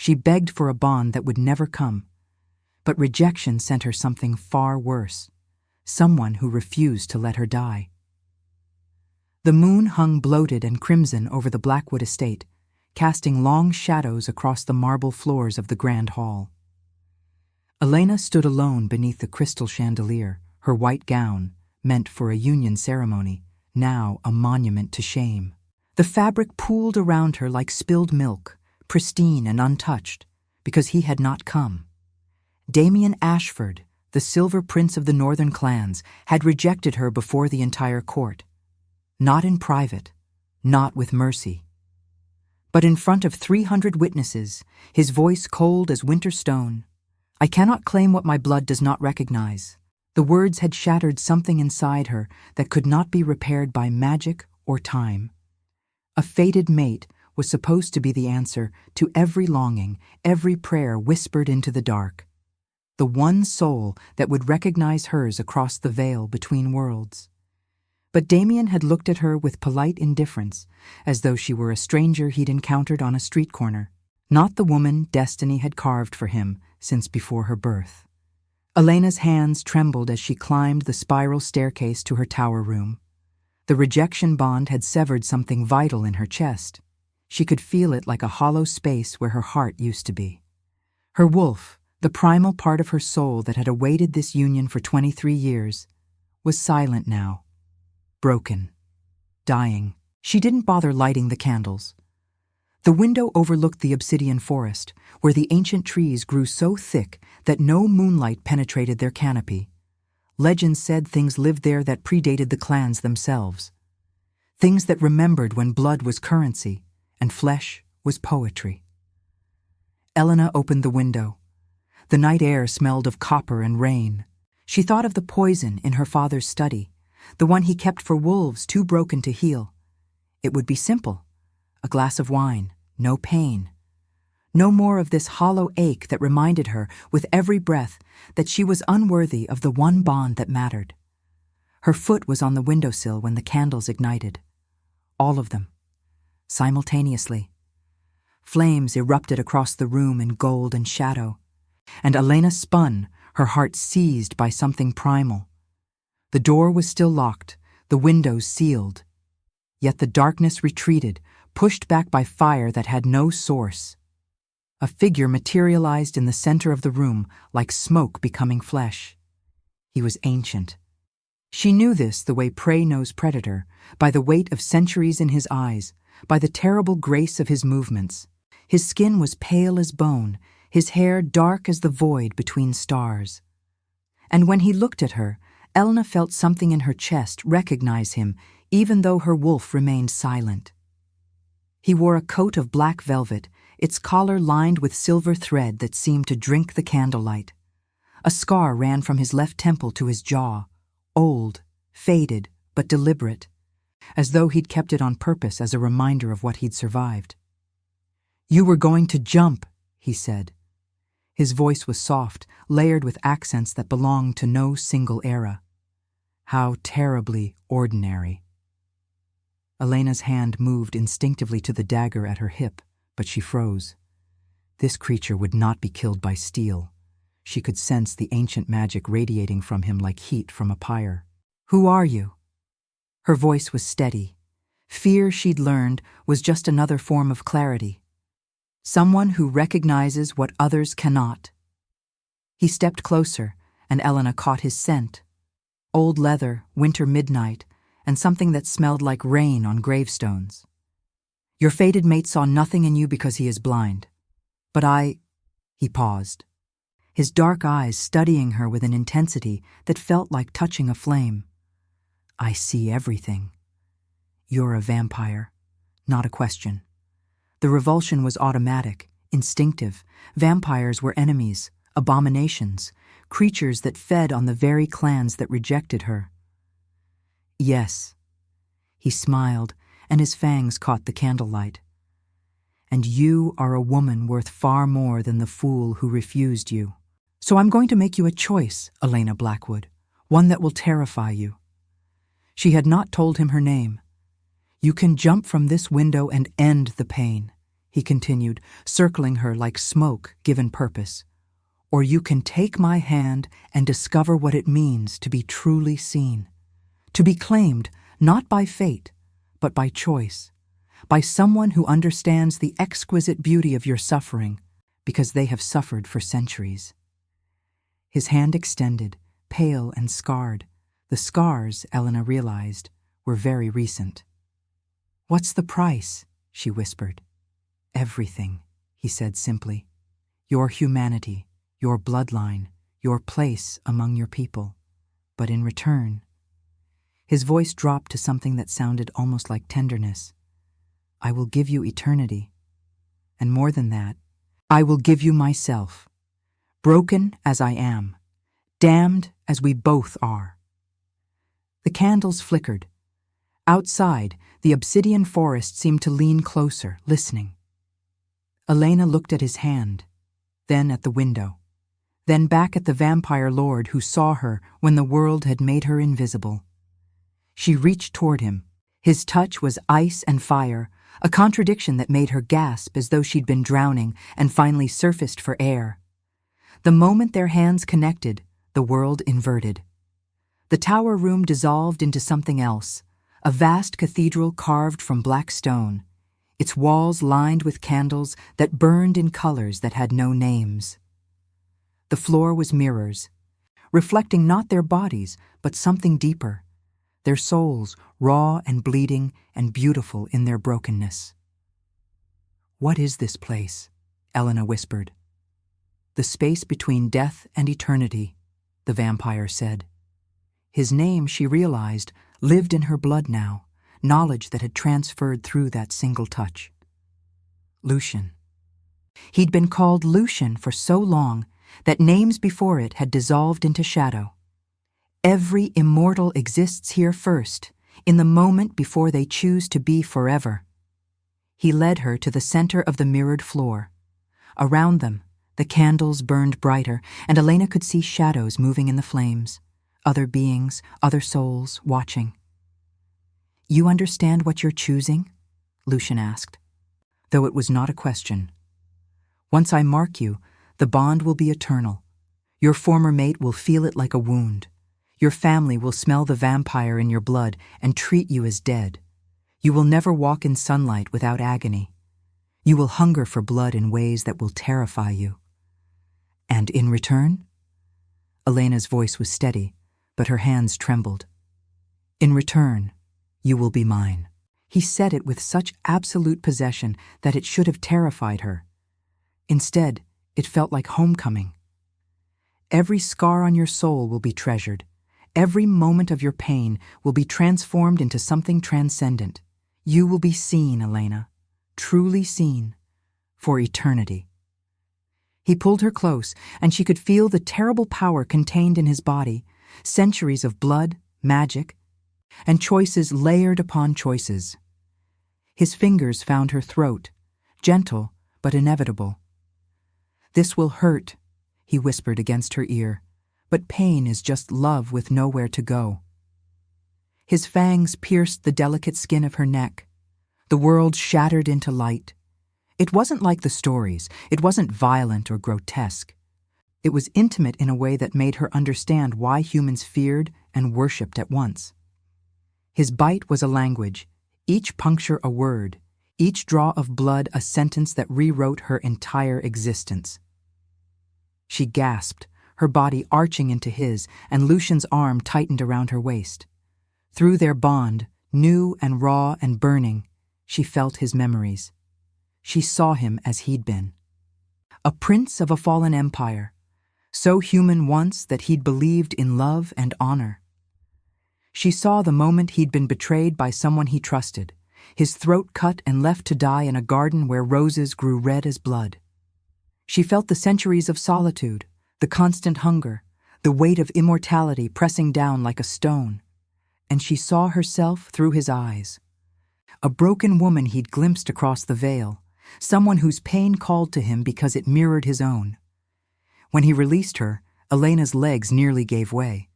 She begged for a bond that would never come. But rejection sent her something far worse. Someone who refused to let her die. The moon hung bloated and crimson over the Blackwood estate, casting long shadows across the marble floors of the grand hall. Elena stood alone beneath the crystal chandelier, her white gown, meant for a union ceremony, now a monument to shame. The fabric pooled around her like spilled milk, pristine and untouched, because he had not come. Damien Ashford, the Silver Prince of the Northern clans, had rejected her before the entire court. Not in private, not with mercy. But in front of 300 witnesses, his voice cold as winter stone. "I cannot claim what my blood does not recognize." The words had shattered something inside her that could not be repaired by magic or time. A fated mate was supposed to be the answer to every longing, every prayer whispered into the dark. The one soul that would recognize hers across the veil between worlds. But Damien had looked at her with polite indifference, as though she were a stranger he'd encountered on a street corner, not the woman destiny had carved for him since before her birth. Elena's hands trembled as she climbed the spiral staircase to her tower room. The rejection bond had severed something vital in her chest. She could feel it like a hollow space where her heart used to be. Her wolf, the primal part of her soul that had awaited this union for 23 years, was silent now. Broken. Dying. She didn't bother lighting the candles. The window overlooked the obsidian forest, where the ancient trees grew so thick that no moonlight penetrated their canopy. Legends said things lived there that predated the clans themselves. Things that remembered when blood was currency and flesh was poetry. Elena opened the window. The night air smelled of copper and rain. She thought of the poison in her father's study, the one he kept for wolves too broken to heal. It would be simple. A glass of wine, no pain. No more of this hollow ache that reminded her, with every breath, that she was unworthy of the one bond that mattered. Her foot was on the windowsill when the candles ignited. All of them. Simultaneously. Flames erupted across the room in gold and shadow, and Elena spun, her heart seized by something primal. The door was still locked, the windows sealed. Yet the darkness retreated, pushed back by fire that had no source. A figure materialized in the center of the room, like smoke becoming flesh. He was ancient. She knew this the way prey knows predator, by the weight of centuries in his eyes, by the terrible grace of his movements. His skin was pale as bone, his hair dark as the void between stars. And when he looked at her, Elena felt something in her chest recognize him, even though her wolf remained silent. He wore a coat of black velvet, its collar lined with silver thread that seemed to drink the candlelight. A scar ran from his left temple to his jaw, old, faded, but deliberate, as though he'd kept it on purpose as a reminder of what he'd survived. "You were going to jump," he said. His voice was soft, layered with accents that belonged to no single era. How terribly ordinary. Elena's hand moved instinctively to the dagger at her hip, but she froze. This creature would not be killed by steel. She could sense the ancient magic radiating from him like heat from a pyre. "Who are you?" Her voice was steady. Fear, she'd learned, was just another form of clarity. Someone who recognizes what others cannot. He stepped closer, and Elena caught his scent. Old leather, winter midnight, and something that smelled like rain on gravestones. "Your fated mate saw nothing in you because he is blind. But He paused, his dark eyes studying her with an intensity that felt like touching a flame. "I see everything. You're a vampire, not a question." The revulsion was automatic, instinctive. Vampires were enemies, abominations, creatures that fed on the very clans that rejected her. "Yes." He smiled, and his fangs caught the candlelight. "And you are a woman worth far more than the fool who refused you. So I'm going to make you a choice, Elena Blackwood, one that will terrify you." She had not told him her name. "You can jump from this window and end the pain," he continued, circling her like smoke given purpose. Or you can take my hand and discover what it means to be truly seen. To be claimed, not by fate, but by choice. By someone who understands the exquisite beauty of your suffering, because they have suffered for centuries. His hand extended, pale and scarred. The scars, Elena realized, were very recent. "What's the price?" she whispered. "Everything," he said simply. "Your humanity, your bloodline, your place among your people. But in return..." His voice dropped to something that sounded almost like tenderness. "I will give you eternity. And more than that, I will give you myself. Broken as I am, damned as we both are." The candles flickered. Outside, the obsidian forest seemed to lean closer, listening. Elena looked at his hand, then at the window, then back at the vampire lord who saw her when the world had made her invisible. She reached toward him. His touch was ice and fire, a contradiction that made her gasp as though she'd been drowning and finally surfaced for air. The moment their hands connected, the world inverted. The tower room dissolved into something else, a vast cathedral carved from black stone, its walls lined with candles that burned in colors that had no names. The floor was mirrors, reflecting not their bodies, but something deeper, their souls raw and bleeding and beautiful in their brokenness. "What is this place?" Elena whispered. "The space between death and eternity," the vampire said. His name, she realized, lived in her blood now, knowledge that had transferred through that single touch. Lucian. He'd been called Lucian for so long that names before it had dissolved into shadow. Every immortal exists here first, in the moment before they choose to be forever. He led her to the center of the mirrored floor. Around them, the candles burned brighter, and Elena could see shadows moving in the flames, other beings, other souls, watching. "You understand what you're choosing?" Lucian asked, though it was not a question. "Once I mark you, the bond will be eternal. Your former mate will feel it like a wound. Your family will smell the vampire in your blood and treat you as dead. You will never walk in sunlight without agony. You will hunger for blood in ways that will terrify you. And in return?" Elena's voice was steady, but her hands trembled. "In return, you will be mine." He said it with such absolute possession that it should have terrified her. Instead, it felt like homecoming. "Every scar on your soul will be treasured. Every moment of your pain will be transformed into something transcendent. You will be seen, Elena, truly seen, for eternity." He pulled her close, and she could feel the terrible power contained in his body, centuries of blood, magic, and choices layered upon choices. His fingers found her throat, gentle but inevitable. "This will hurt," he whispered against her ear, "but pain is just love with nowhere to go." His fangs pierced the delicate skin of her neck. The world shattered into light. It wasn't like the stories. It wasn't violent or grotesque. It was intimate in a way that made her understand why humans feared and worshipped at once. His bite was a language, each puncture a word, each draw of blood a sentence that rewrote her entire existence. She gasped, her body arching into his, and Lucian's arm tightened around her waist. Through their bond, new and raw and burning, she felt his memories. She saw him as he'd been. A prince of a fallen empire, so human once that he'd believed in love and honor. She saw the moment he'd been betrayed by someone he trusted, his throat cut and left to die in a garden where roses grew red as blood. She felt the centuries of solitude, the constant hunger, the weight of immortality pressing down like a stone. And she saw herself through his eyes. A broken woman he'd glimpsed across the veil, someone whose pain called to him because it mirrored his own. When he released her, Elena's legs nearly gave way.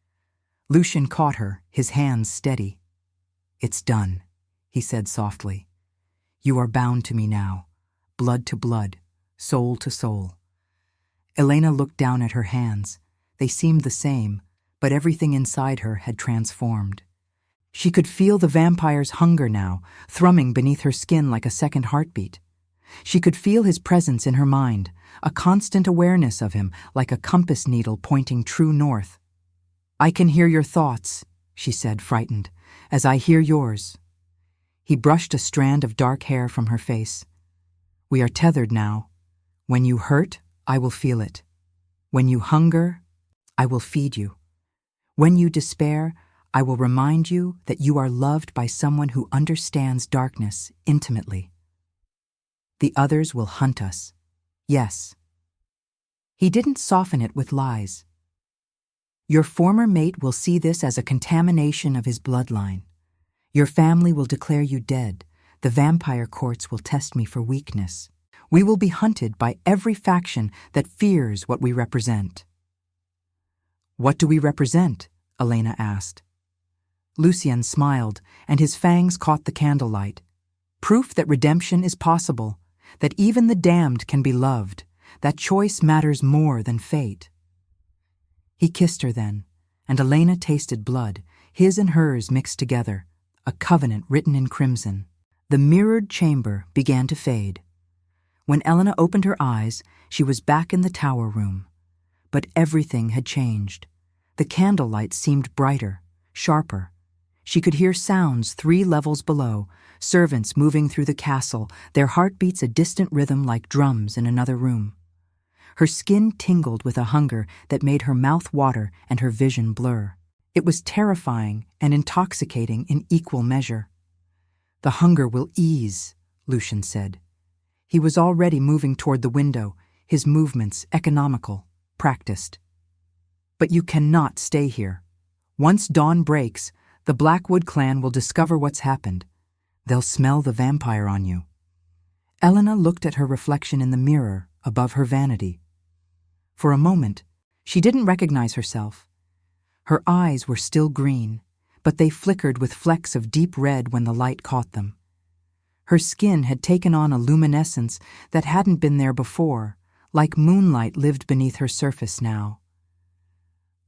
Lucian caught her, his hands steady. "It's done," he said softly. "You are bound to me now. blood to blood, soul to soul. Elena looked down at her hands. They seemed the same, but everything inside her had transformed. She could feel the vampire's hunger now, thrumming beneath her skin like a second heartbeat. She could feel his presence in her mind, a constant awareness of him like a compass needle pointing true north. "I can hear your thoughts," she said, frightened, "as I hear yours." He brushed a strand of dark hair from her face. "We are tethered now. When you hurt, I will feel it. When you hunger, I will feed you. When you despair, I will remind you that you are loved by someone who understands darkness intimately. The others will hunt us. Yes." He didn't soften it with lies. "Your former mate will see this as a contamination of his bloodline. Your family will declare you dead. The vampire courts will test me for weakness. We will be hunted by every faction that fears what we represent." "What do we represent?" Elena asked. Lucien smiled, and his fangs caught the candlelight. "Proof that redemption is possible, that even the damned can be loved, that choice matters more than fate." He kissed her then, and Elena tasted blood, his and hers mixed together, a covenant written in crimson. The mirrored chamber began to fade. When Elena opened her eyes, she was back in the tower room. But everything had changed. The candlelight seemed brighter, sharper. She could hear sounds 3 levels below, servants moving through the castle, their heartbeats a distant rhythm like drums in another room. Her skin tingled with a hunger that made her mouth water and her vision blur. It was terrifying and intoxicating in equal measure. "The hunger will ease," Lucien said. He was already moving toward the window, his movements economical, practiced. "But you cannot stay here. Once dawn breaks, the Blackwood clan will discover what's happened. They'll smell the vampire on you." Elena looked at her reflection in the mirror above her vanity. For a moment, she didn't recognize herself. Her eyes were still green, but they flickered with flecks of deep red when the light caught them. Her skin had taken on a luminescence that hadn't been there before, like moonlight lived beneath her surface now.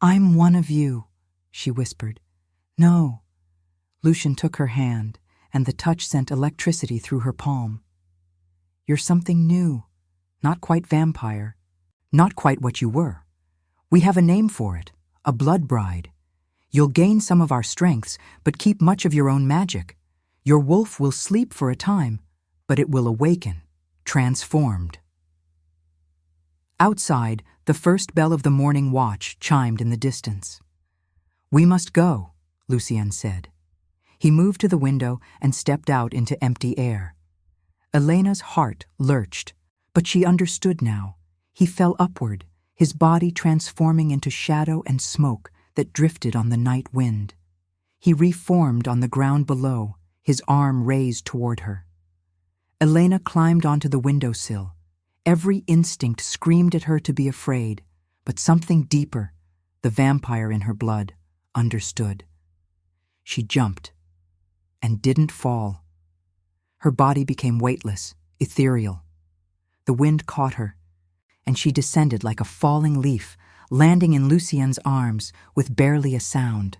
"I'm one of you," she whispered. "No." Lucien took her hand, and the touch sent electricity through her palm. "You're something new, not quite vampire, not quite what you were. We have a name for it, a blood bride. You'll gain some of our strengths, but keep much of your own magic. Your wolf will sleep for a time, but it will awaken, transformed." Outside, the first bell of the morning watch chimed in the distance. "We must go," Lucien said. He moved to the window and stepped out into empty air. Elena's heart lurched, but she understood now. He fell upward, his body transforming into shadow and smoke that drifted on the night wind. He reformed on the ground below, his arm raised toward her. Elena climbed onto the windowsill. Every instinct screamed at her to be afraid, but something deeper, the vampire in her blood, understood. She jumped, and didn't fall. Her body became weightless, ethereal. The wind caught her, and she descended like a falling leaf, landing in Lucien's arms with barely a sound.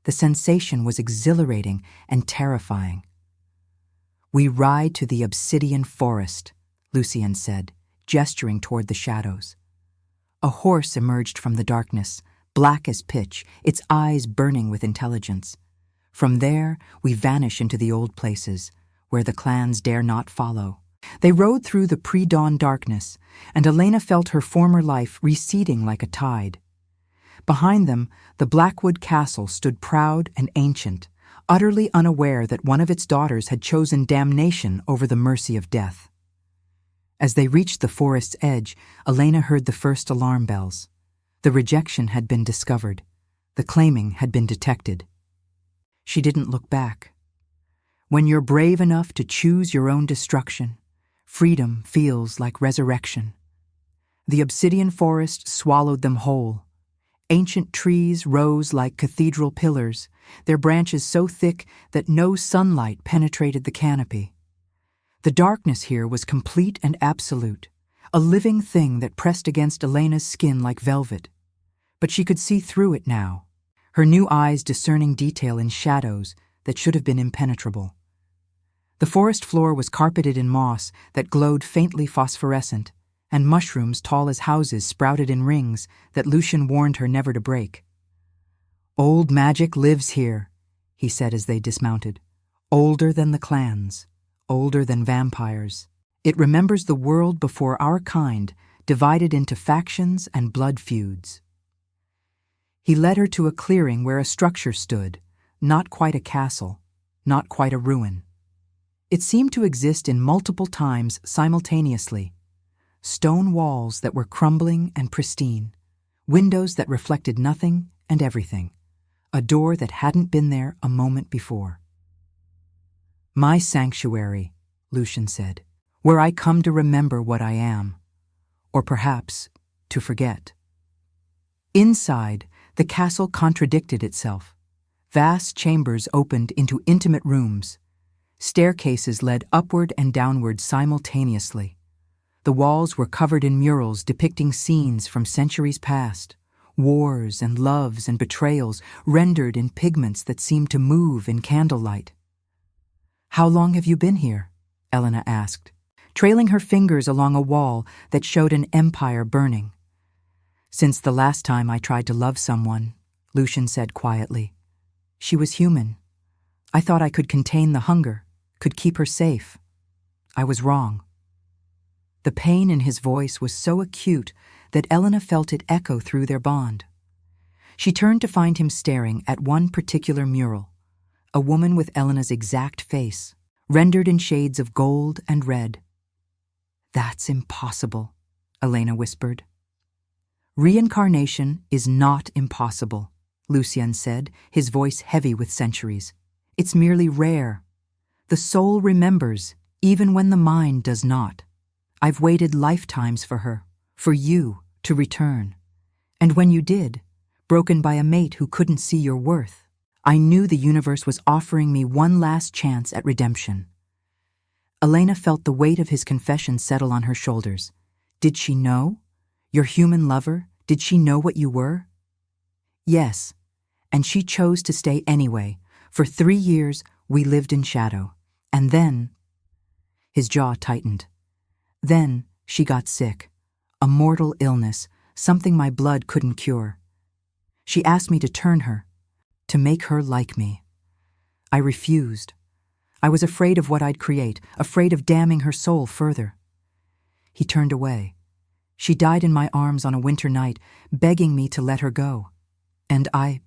The sensation was exhilarating and terrifying. "We ride to the obsidian forest," Lucien said, gesturing toward the shadows. A horse emerged from the darkness, black as pitch, its eyes burning with intelligence. From there, we vanish into the old places, where the clans dare not follow. They rode through the pre-dawn darkness, and Elena felt her former life receding like a tide. Behind them, the Blackwood Castle stood proud and ancient, utterly unaware that one of its daughters had chosen damnation over the mercy of death. As they reached the forest's edge, Elena heard the first alarm bells. The rejection had been discovered. The claiming had been detected. She didn't look back. When you're brave enough to choose your own destruction, freedom feels like resurrection. The obsidian forest swallowed them whole. Ancient trees rose like cathedral pillars, their branches so thick that no sunlight penetrated the canopy. The darkness here was complete and absolute, a living thing that pressed against Elena's skin like velvet. But she could see through it now, her new eyes discerning detail in shadows that should have been impenetrable. The forest floor was carpeted in moss that glowed faintly phosphorescent, and mushrooms tall as houses sprouted in rings that Lucian warned her never to break. "Old magic lives here," he said as they dismounted. "Older than the clans, older than vampires. It remembers the world before our kind divided into factions and blood feuds." He led her to a clearing where a structure stood, not quite a castle, not quite a ruin. It seemed to exist in multiple times simultaneously. Stone walls that were crumbling and pristine, windows that reflected nothing and everything, a door that hadn't been there a moment before. "My sanctuary," Lucian said, "where I come to remember what I am, or perhaps to forget." Inside, the castle contradicted itself. Vast chambers opened into intimate rooms. Staircases led upward and downward simultaneously. The walls were covered in murals depicting scenes from centuries past, wars and loves and betrayals rendered in pigments that seemed to move in candlelight. "How long have you been here?" Elena asked, trailing her fingers along a wall that showed an empire burning. "Since the last time I tried to love someone," Lucian said quietly. "She was human. I thought I could contain the hunger, could keep her safe. I was wrong." The pain in his voice was so acute that Elena felt it echo through their bond. She turned to find him staring at one particular mural, a woman with Elena's exact face, rendered in shades of gold and red. "That's impossible," Elena whispered. "Reincarnation is not impossible," Lucian said, his voice heavy with centuries. "It's merely rare. The soul remembers, even when the mind does not. I've waited lifetimes for her, for you, to return. And when you did, broken by a mate who couldn't see your worth, I knew the universe was offering me one last chance at redemption." Elena felt the weight of his confession settle on her shoulders. Did she know? Your human lover, did she know what you were? Yes, and she chose to stay anyway. For 3 years, we lived in shadow. And then... His jaw tightened. "Then she got sick. A mortal illness, something my blood couldn't cure. She asked me to turn her, to make her like me. I refused. I was afraid of what I'd create, afraid of damning her soul further. He turned away. She died in my arms on a winter night, begging me to let her go. And I..."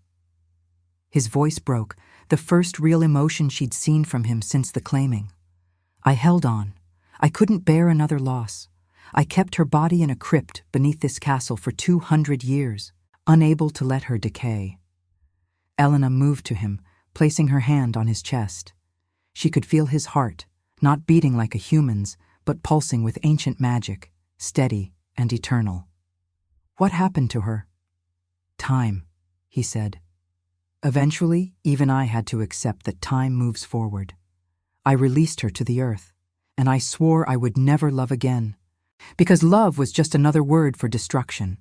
His voice broke, the first real emotion she'd seen from him since the claiming. "I held on. I couldn't bear another loss. I kept her body in a crypt beneath this castle for 200 years, unable to let her decay." Elena moved to him, placing her hand on his chest. She could feel his heart, not beating like a human's, but pulsing with ancient magic, steady and eternal. "What happened to her?" "Time," he said. "Eventually, even I had to accept that time moves forward. I released her to the earth, and I swore I would never love again, because love was just another word for destruction."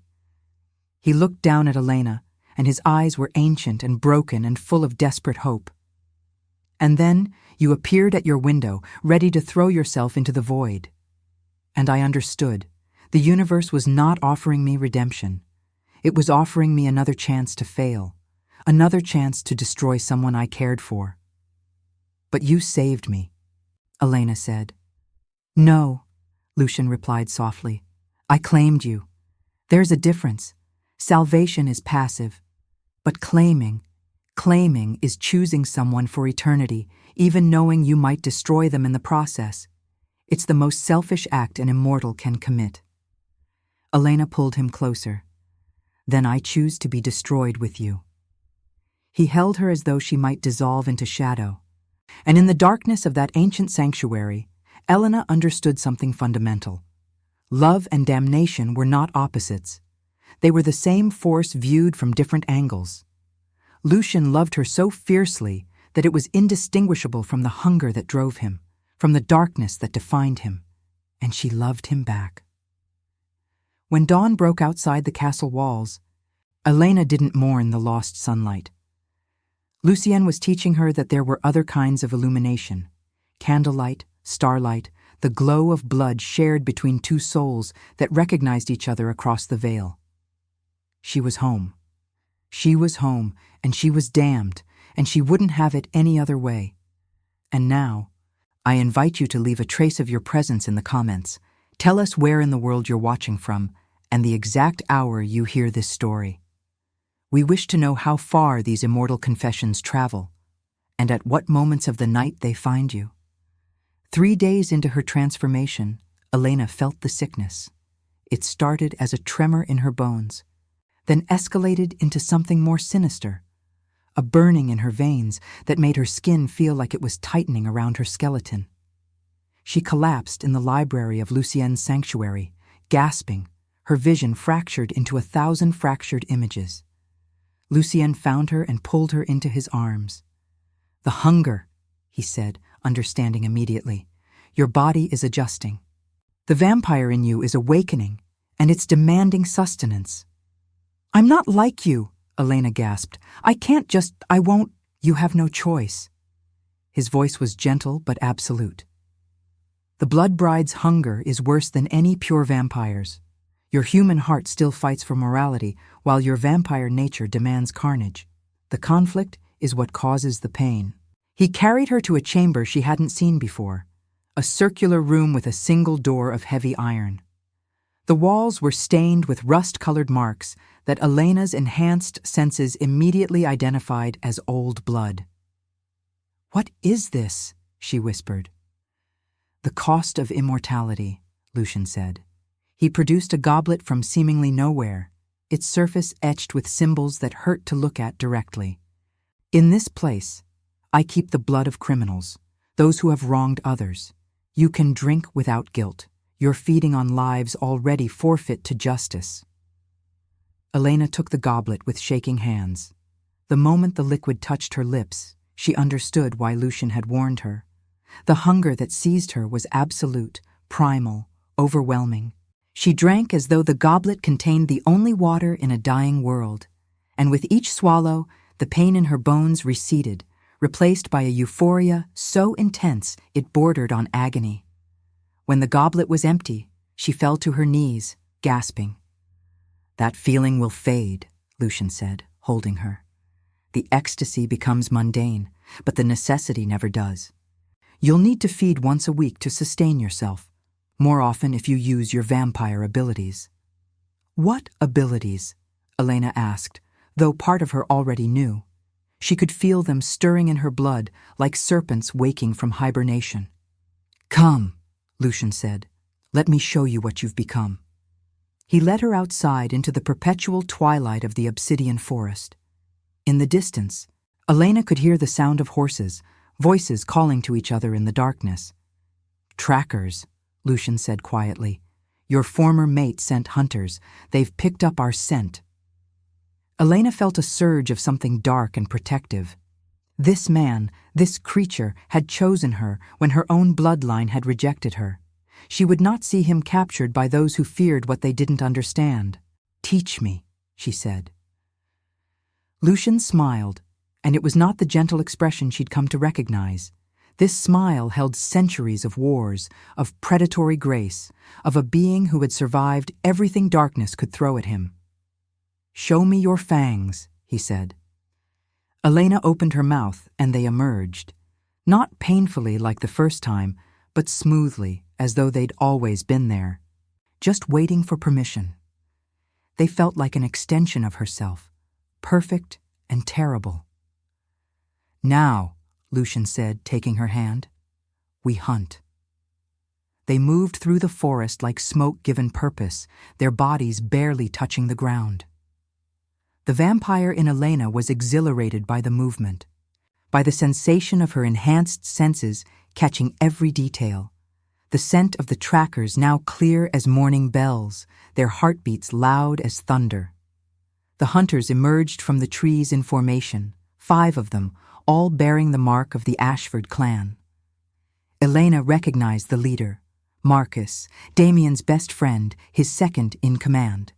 He looked down at Elena, and his eyes were ancient and broken and full of desperate hope. "And then you appeared at your window, ready to throw yourself into the void. And I understood. The universe was not offering me redemption. It was offering me another chance to fail, another chance to destroy someone I cared for. But you saved me," Elena said. "No," Lucian replied softly. "I claimed you. There's a difference. Salvation is passive. But claiming is choosing someone for eternity, even knowing you might destroy them in the process. It's the most selfish act an immortal can commit." Elena pulled him closer. "Then I choose to be destroyed with you." He held her as though she might dissolve into shadow. And in the darkness of that ancient sanctuary, Elena understood something fundamental. Love and damnation were not opposites. They were the same force viewed from different angles. Lucian loved her so fiercely that it was indistinguishable from the hunger that drove him, from the darkness that defined him, and she loved him back. When dawn broke outside the castle walls, Elena didn't mourn the lost sunlight. Lucienne was teaching her that there were other kinds of illumination: candlelight, starlight, the glow of blood shared between two souls that recognized each other across the veil. She was home. She was home, and she was damned, and she wouldn't have it any other way. And now, I invite you to leave a trace of your presence in the comments. Tell us where in the world you're watching from, and the exact hour you hear this story. We wish to know how far these immortal confessions travel, and at what moments of the night they find you. 3 days into her transformation, Elena felt the sickness. It started as a tremor in her bones, then escalated into something more sinister, a burning in her veins that made her skin feel like it was tightening around her skeleton. She collapsed in the library of Lucienne's sanctuary, gasping, her vision fractured into 1,000 fractured images. Lucienne found her and pulled her into his arms. "The hunger," he said, understanding immediately. "Your body is adjusting. The vampire in you is awakening, and it's demanding sustenance." "I'm not like you," Elena gasped. I won't." "You have no choice." His voice was gentle but absolute. "The blood bride's hunger is worse than any pure vampire's. Your human heart still fights for morality, while your vampire nature demands carnage. The conflict is what causes the pain." He carried her to a chamber she hadn't seen before, a circular room with a single door of heavy iron. The walls were stained with rust-colored marks that Elena's enhanced senses immediately identified as old blood. "What is this?" she whispered. "The cost of immortality," Lucian said. He produced a goblet from seemingly nowhere, its surface etched with symbols that hurt to look at directly. "In this place, I keep the blood of criminals, those who have wronged others. You can drink without guilt. You're feeding on lives already forfeit to justice." Elena took the goblet with shaking hands. The moment the liquid touched her lips, she understood why Lucian had warned her. The hunger that seized her was absolute, primal, overwhelming. She drank as though the goblet contained the only water in a dying world, and with each swallow, the pain in her bones receded, replaced by a euphoria so intense it bordered on agony. When the goblet was empty, she fell to her knees, gasping. "That feeling will fade," Lucian said, holding her. "The ecstasy becomes mundane, but the necessity never does. You'll need to feed once a week to sustain yourself, more often if you use your vampire abilities." "What abilities?" Elena asked, though part of her already knew. She could feel them stirring in her blood like serpents waking from hibernation. "Come," Lucian said. "Let me show you what you've become." He led her outside into the perpetual twilight of the obsidian forest. In the distance, Elena could hear the sound of horses, voices calling to each other in the darkness. "Trackers," Lucian said quietly. "Your former mate sent hunters. They've picked up our scent." Elena felt a surge of something dark and protective. This man, this creature, had chosen her when her own bloodline had rejected her. She would not see him captured by those who feared what they didn't understand. "Teach me," she said. Lucian smiled, and it was not the gentle expression she'd come to recognize. This smile held centuries of wars, of predatory grace, of a being who had survived everything darkness could throw at him. "Show me your fangs," he said. Elena opened her mouth, and they emerged. Not painfully like the first time, but smoothly, as though they'd always been there, just waiting for permission. They felt like an extension of herself, perfect and terrible. "Now," Lucian said, taking her hand, "we hunt." They moved through the forest like smoke given purpose, their bodies barely touching the ground. The vampire in Elena was exhilarated by the movement, by the sensation of her enhanced senses catching every detail, the scent of the trackers now clear as morning bells, their heartbeats loud as thunder. The hunters emerged from the trees in formation, 5 of them, all bearing the mark of the Ashford clan. Elena recognized the leader, Marcus, Damien's best friend, his second in command.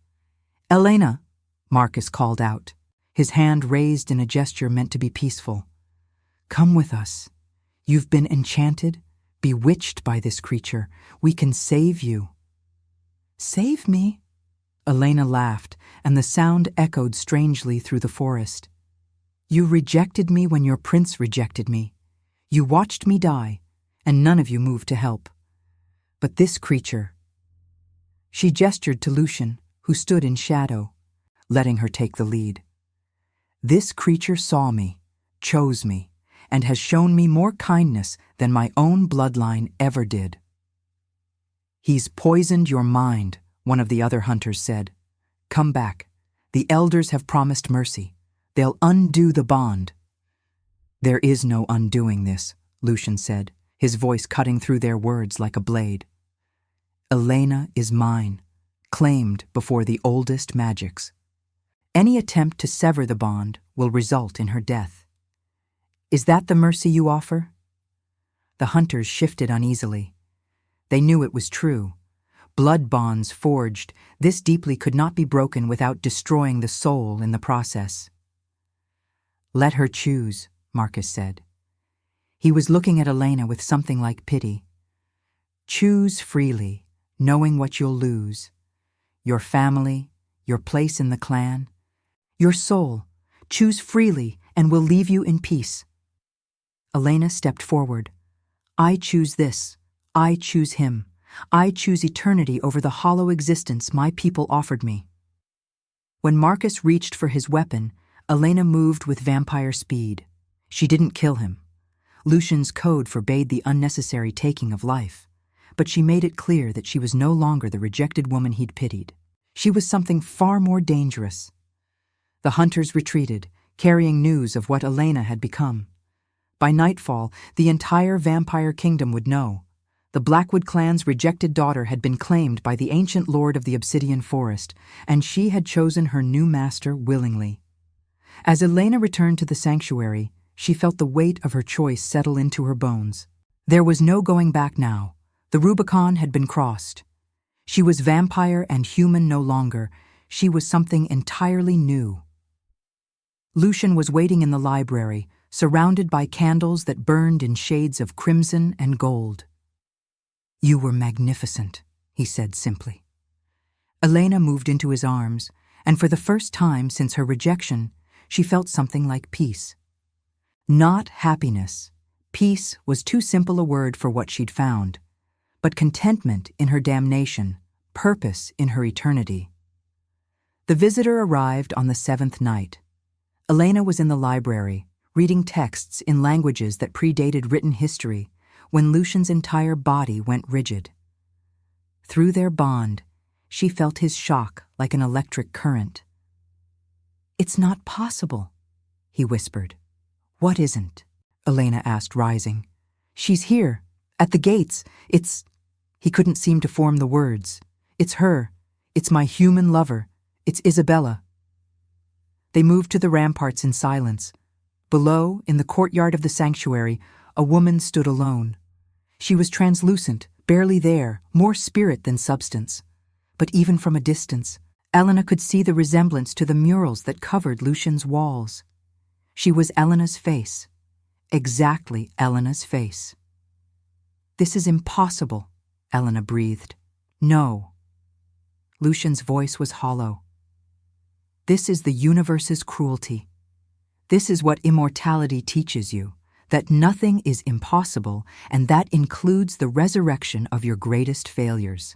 "Elena," Marcus called out, his hand raised in a gesture meant to be peaceful. "Come with us. You've been enchanted, bewitched by this creature. We can save you." "Save me?" Elena laughed, and the sound echoed strangely through the forest. "You rejected me when your prince rejected me. You watched me die, and none of you moved to help. But this creature—" She gestured to Lucian, who stood in shadow, letting her take the lead. "This creature saw me, chose me, and has shown me more kindness than my own bloodline ever did." "He's poisoned your mind," one of the other hunters said. "Come back. The elders have promised mercy. They'll undo the bond." "There is no undoing this," Lucian said, his voice cutting through their words like a blade. "Elena is mine, claimed before the oldest magics. Any attempt to sever the bond will result in her death. Is that the mercy you offer?" The hunters shifted uneasily. They knew it was true. Blood bonds forged this deeply could not be broken without destroying the soul in the process. "Let her choose," Marcus said. He was looking at Elena with something like pity. "Choose freely, knowing what you'll lose. Your family, your place in the clan, your soul. Choose freely, and we'll leave you in peace." Elena stepped forward. "I choose this. I choose him. I choose eternity over the hollow existence my people offered me." When Marcus reached for his weapon, Elena moved with vampire speed. She didn't kill him. Lucian's code forbade the unnecessary taking of life, but she made it clear that she was no longer the rejected woman he'd pitied. She was something far more dangerous. The hunters retreated, carrying news of what Elena had become. By nightfall, the entire vampire kingdom would know. The Blackwood clan's rejected daughter had been claimed by the ancient lord of the Obsidian Forest, and she had chosen her new master willingly. As Elena returned to the sanctuary, she felt the weight of her choice settle into her bones. There was no going back now. The Rubicon had been crossed. She was vampire and human no longer. She was something entirely new. Lucian was waiting in the library, surrounded by candles that burned in shades of crimson and gold. "You were magnificent," he said simply. Elena moved into his arms, and for the first time since her rejection, she felt something like peace. Not happiness. Peace was too simple a word for what she'd found, but contentment in her damnation, purpose in her eternity. The visitor arrived on the 7th night. Elena was in the library, reading texts in languages that predated written history, when Lucian's entire body went rigid. Through their bond, she felt his shock like an electric current. "It's not possible," he whispered. "What isn't?" Elena asked, rising. "She's here, at the gates. He couldn't seem to form the words. "It's her. It's my human lover. It's Isabella." They moved to the ramparts in silence. Below, in the courtyard of the sanctuary, a woman stood alone. She was translucent, barely there, more spirit than substance. But even from a distance, Elena could see the resemblance to the murals that covered Lucian's walls. She was Elena's face. Exactly Elena's face. "This is impossible," Elena breathed. "No." Lucian's voice was hollow. "This is the universe's cruelty. This is what immortality teaches you, that nothing is impossible, and that includes the resurrection of your greatest failures."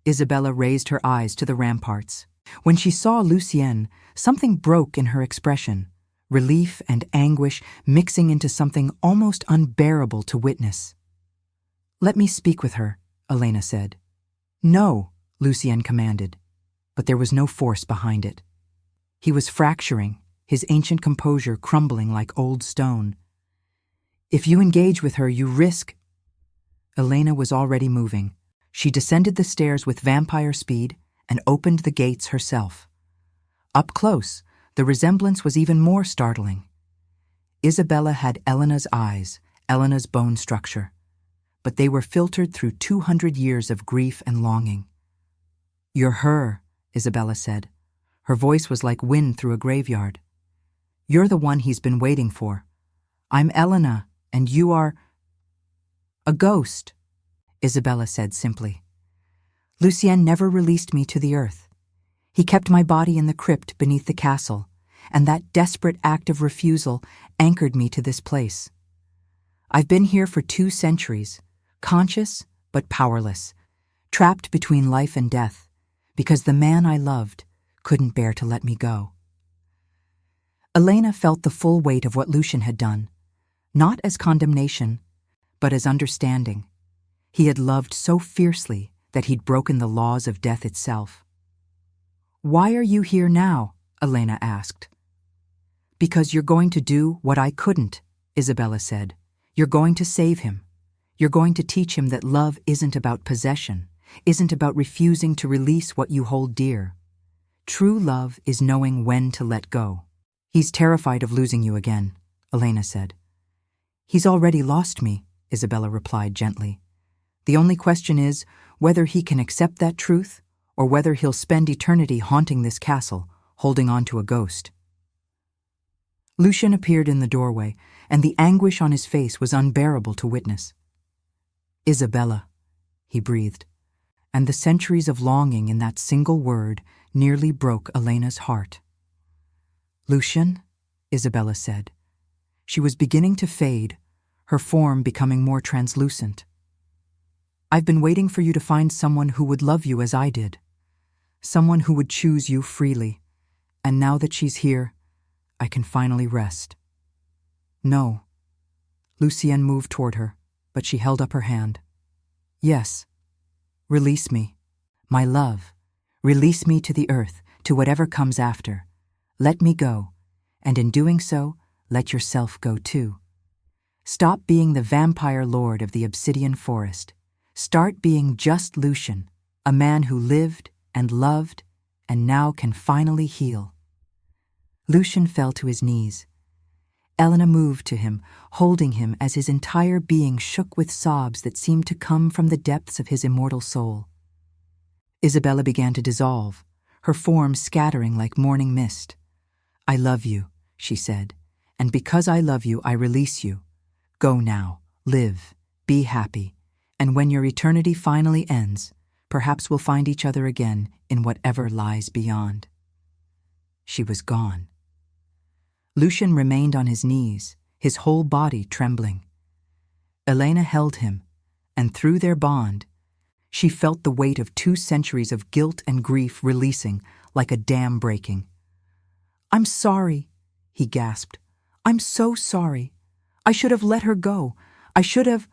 Isabella raised her eyes to the ramparts. When she saw Lucienne, something broke in her expression, relief and anguish mixing into something almost unbearable to witness. "Let me speak with her," Elena said. "No," Lucienne commanded, but there was no force behind it. He was fracturing, his ancient composure crumbling like old stone. "If you engage with her, you risk—" Elena was already moving. She descended the stairs with vampire speed and opened the gates herself. Up close, the resemblance was even more startling. Isabella had Elena's eyes, Elena's bone structure. but they were filtered through 200 years of grief and longing. "You're her," Isabella said. Her voice was like wind through a graveyard. "You're the one he's been waiting for. I'm Elena, and you are—" "A ghost," Isabella said simply. "Lucien never released me to the earth. He kept my body in the crypt beneath the castle, and that desperate act of refusal anchored me to this place. I've been here for 2 centuries, conscious but powerless, trapped between life and death, because the man I loved couldn't bear to let me go." Elena felt the full weight of what Lucien had done, not as condemnation, but as understanding. He had loved so fiercely that he'd broken the laws of death itself. "Why are you here now?" Elena asked. "Because you're going to do what I couldn't," Isabella said. "You're going to save him. You're going to teach him that love isn't about possession, isn't about refusing to release what you hold dear. True love is knowing when to let go." "He's terrified of losing you again," Elena said. "He's already lost me," Isabella replied gently. "The only question is whether he can accept that truth or whether he'll spend eternity haunting this castle, holding on to a ghost." Lucien appeared in the doorway, and the anguish on his face was unbearable to witness. "Isabella," he breathed, and the centuries of longing in that single word nearly broke Elena's heart. "Lucien," Isabella said. She was beginning to fade, her form becoming more translucent. "I've been waiting for you to find someone who would love you as I did, someone who would choose you freely, and now that she's here, I can finally rest." "No." Lucien moved toward her, but she held up her hand. "Yes. Release me. My love. Release me to the earth, to whatever comes after. Let me go, and in doing so, let yourself go too. Stop being the vampire lord of the obsidian forest. Start being just Lucien, a man who lived and loved and now can finally heal." Lucien fell to his knees. Elena moved to him, holding him as his entire being shook with sobs that seemed to come from the depths of his immortal soul. Isabella began to dissolve, her form scattering like morning mist. "I love you," she said, "and because I love you, I release you. Go now, live, be happy, and when your eternity finally ends, perhaps we'll find each other again in whatever lies beyond." She was gone. Lucien remained on his knees, his whole body trembling. Elena held him, and through their bond, she felt the weight of 2 centuries of guilt and grief releasing like a dam breaking. "I'm sorry," he gasped. "I'm so sorry. I should have let her go. I should have—"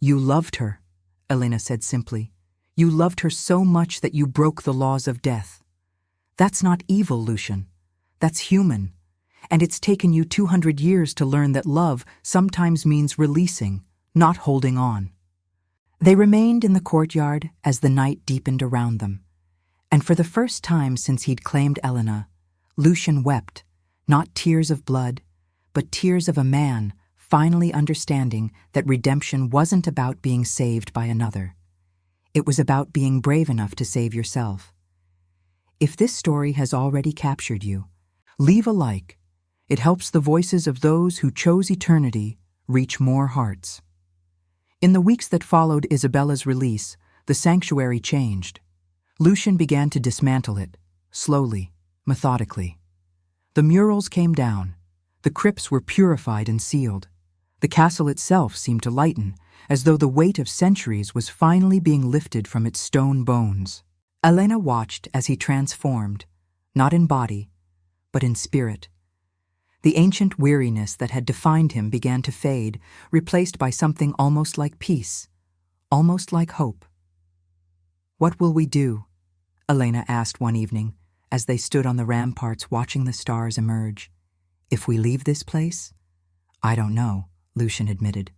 "You loved her," Elena said simply. "You loved her so much that you broke the laws of death. That's not evil, Lucien. That's human. And it's taken you 200 years to learn that love sometimes means releasing, not holding on." They remained in the courtyard as the night deepened around them, and for the first time since he'd claimed Elena, Lucien wept, not tears of blood, but tears of a man finally understanding that redemption wasn't about being saved by another. It was about being brave enough to save yourself. If this story has already captured you, leave a like. It helps the voices of those who chose eternity reach more hearts. In the weeks that followed Isabella's release, the sanctuary changed. Lucien began to dismantle it, slowly, methodically. The murals came down. The crypts were purified and sealed. The castle itself seemed to lighten, as though the weight of centuries was finally being lifted from its stone bones. Elena watched as he transformed, not in body, but in spirit. The ancient weariness that had defined him began to fade, replaced by something almost like peace, almost like hope. "What will we do?" Elena asked one evening, as they stood on the ramparts watching the stars emerge. "If we leave this place?" "I don't know," Lucien admitted.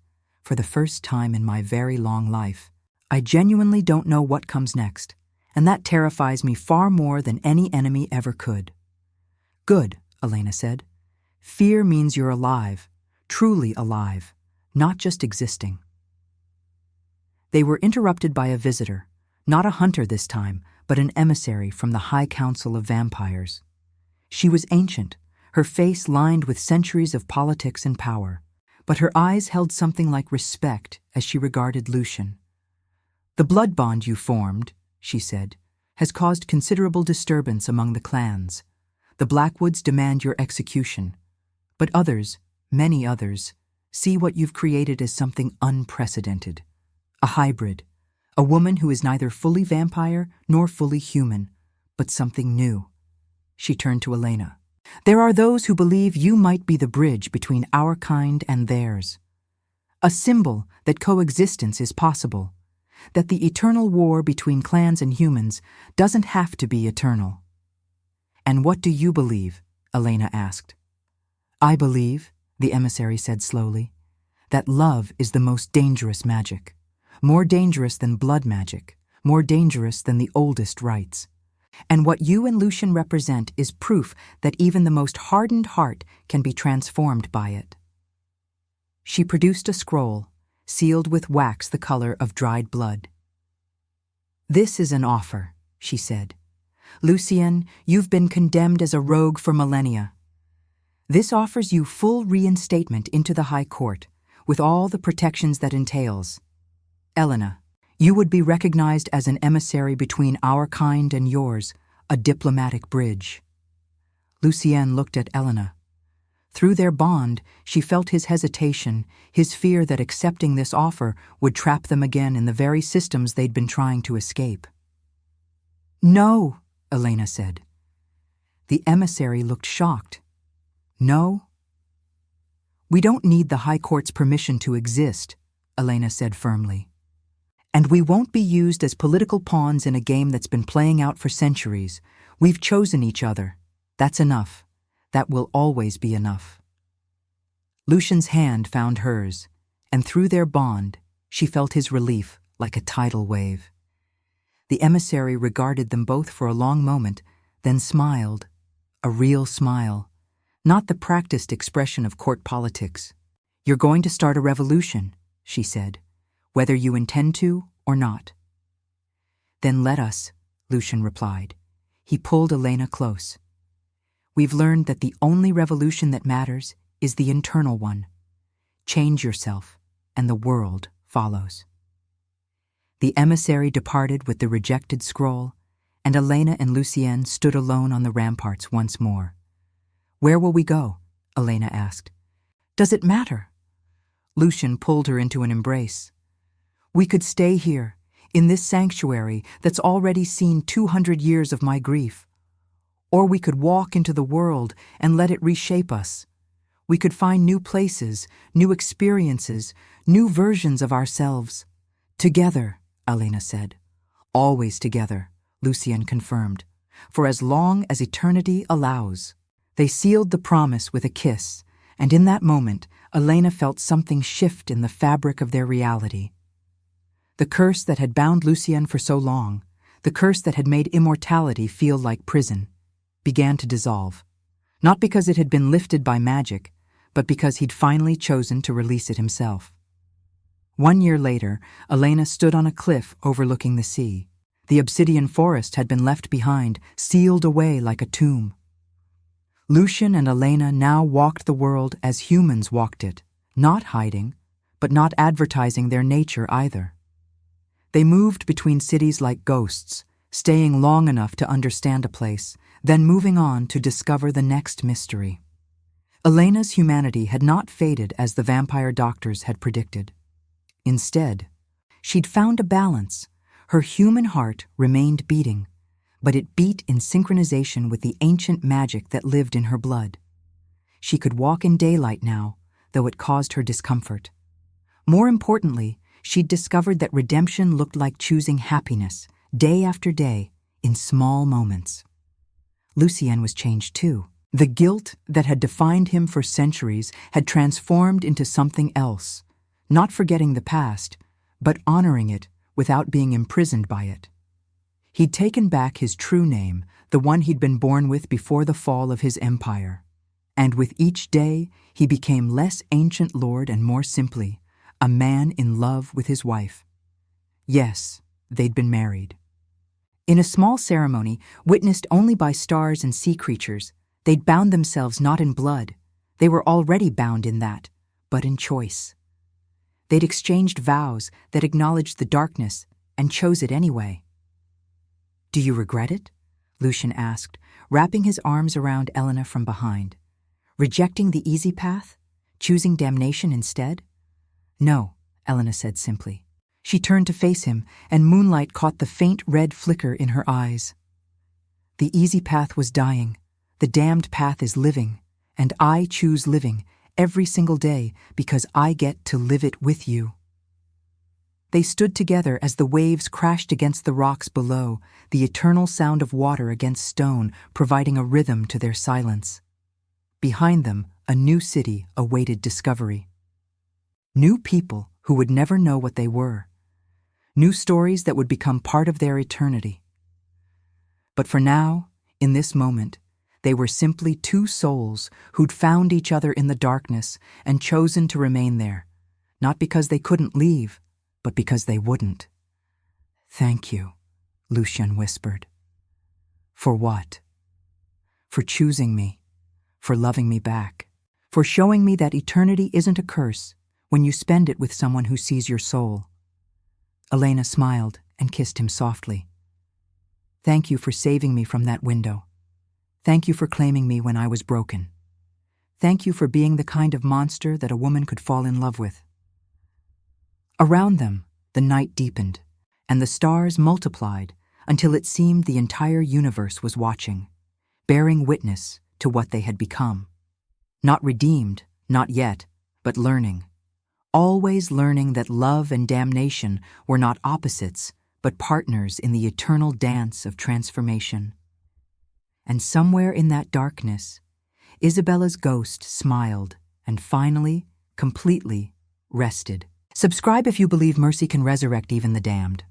"For the first time in my very long life, I genuinely don't know what comes next, and that terrifies me far more than any enemy ever could." "Good," Elena said. "Fear means you're alive, truly alive, not just existing." They were interrupted by a visitor, not a hunter this time, but an emissary from the High Council of Vampires. She was ancient, her face lined with centuries of politics and power, but her eyes held something like respect as she regarded Lucian. "The blood bond you formed," she said, "has caused considerable disturbance among the clans. The Blackwoods demand your execution. But others, many others, see what you've created as something unprecedented. A hybrid, a woman who is neither fully vampire nor fully human, but something new." She turned to Elena. "There are those who believe you might be the bridge between our kind and theirs. A symbol that coexistence is possible, that the eternal war between clans and humans doesn't have to be eternal." "And what do you believe?" Elena asked. "I believe," the emissary said slowly, "that love is the most dangerous magic. More dangerous than blood magic, more dangerous than the oldest rites. And what you and Lucian represent is proof that even the most hardened heart can be transformed by it." She produced a scroll, sealed with wax the color of dried blood. "This is an offer," she said. "Lucian, you've been condemned as a rogue for millennia. This offers you full reinstatement into the High Court, with all the protections that entails. Elena, you would be recognized as an emissary between our kind and yours, a diplomatic bridge." Lucienne looked at Elena. Through their bond, she felt his hesitation, his fear that accepting this offer would trap them again in the very systems they'd been trying to escape. "No," Elena said. The emissary looked shocked. "No?" "We don't need the High Court's permission to exist," Elena said firmly. "And we won't be used as political pawns in a game that's been playing out for centuries. We've chosen each other. That's enough. That will always be enough." Lucian's hand found hers, and through their bond, she felt his relief like a tidal wave. The emissary regarded them both for a long moment, then smiled, a real smile, not the practiced expression of court politics. "You're going to start a revolution," she said, "whether you intend to or not." "Then let us," Lucian replied. He pulled Elena close. "We've learned that the only revolution that matters is the internal one. Change yourself, and the world follows." The emissary departed with the rejected scroll, and Elena and Lucienne stood alone on the ramparts once more. "Where will we go?" Elena asked. "Does it matter?" Lucian pulled her into an embrace. "We could stay here, in this sanctuary that's already seen 200 years of my grief. Or we could walk into the world and let it reshape us. We could find new places, new experiences, new versions of ourselves. Together," Elena said. "Always together," Lucienne confirmed, "for as long as eternity allows." They sealed the promise with a kiss, and in that moment, Elena felt something shift in the fabric of their reality. The curse that had bound Lucienne for so long, the curse that had made immortality feel like prison, began to dissolve. Not because it had been lifted by magic, but because he'd finally chosen to release it himself. 1 year later, Elena stood on a cliff overlooking the sea. The obsidian forest had been left behind, sealed away like a tomb. Lucian and Elena now walked the world as humans walked it, not hiding, but not advertising their nature either. They moved between cities like ghosts, staying long enough to understand a place, then moving on to discover the next mystery. Elena's humanity had not faded as the vampire doctors had predicted. Instead, she'd found a balance. Her human heart remained beating, but it beat in synchronization with the ancient magic that lived in her blood. She could walk in daylight now, though it caused her discomfort. More importantly, she'd discovered that redemption looked like choosing happiness, day after day, in small moments. Lucienne was changed too. The guilt that had defined him for centuries had transformed into something else, not forgetting the past, but honoring it without being imprisoned by it. He'd taken back his true name, the one he'd been born with before the fall of his empire. And with each day, he became less ancient lord and more simply, a man in love with his wife. Yes, they'd been married. In a small ceremony, witnessed only by stars and sea creatures, they'd bound themselves not in blood. They were already bound in that, but in choice. They'd exchanged vows that acknowledged the darkness and chose it anyway. Do you regret it? Lucian asked, wrapping his arms around Elena from behind. Rejecting the easy path? Choosing damnation instead? No, Elena said simply. She turned to face him, and moonlight caught the faint red flicker in her eyes. The easy path was dying. The damned path is living, and I choose living every single day because I get to live it with you. They stood together as the waves crashed against the rocks below, the eternal sound of water against stone providing a rhythm to their silence. Behind them, a new city awaited discovery. New people who would never know what they were. New stories that would become part of their eternity. But for now, in this moment, they were simply two souls who'd found each other in the darkness and chosen to remain there, not because they couldn't leave, but because they wouldn't. Thank you, Lucian whispered. For what? For choosing me, for loving me back, for showing me that eternity isn't a curse when you spend it with someone who sees your soul. Elena smiled and kissed him softly. Thank you for saving me from that window. Thank you for claiming me when I was broken. Thank you for being the kind of monster that a woman could fall in love with. Around them, the night deepened, and the stars multiplied until it seemed the entire universe was watching, bearing witness to what they had become. Not redeemed, not yet, but learning. Always learning that love and damnation were not opposites, but partners in the eternal dance of transformation. And somewhere in that darkness, Isabella's ghost smiled and finally, completely, rested. Subscribe if you believe mercy can resurrect even the damned.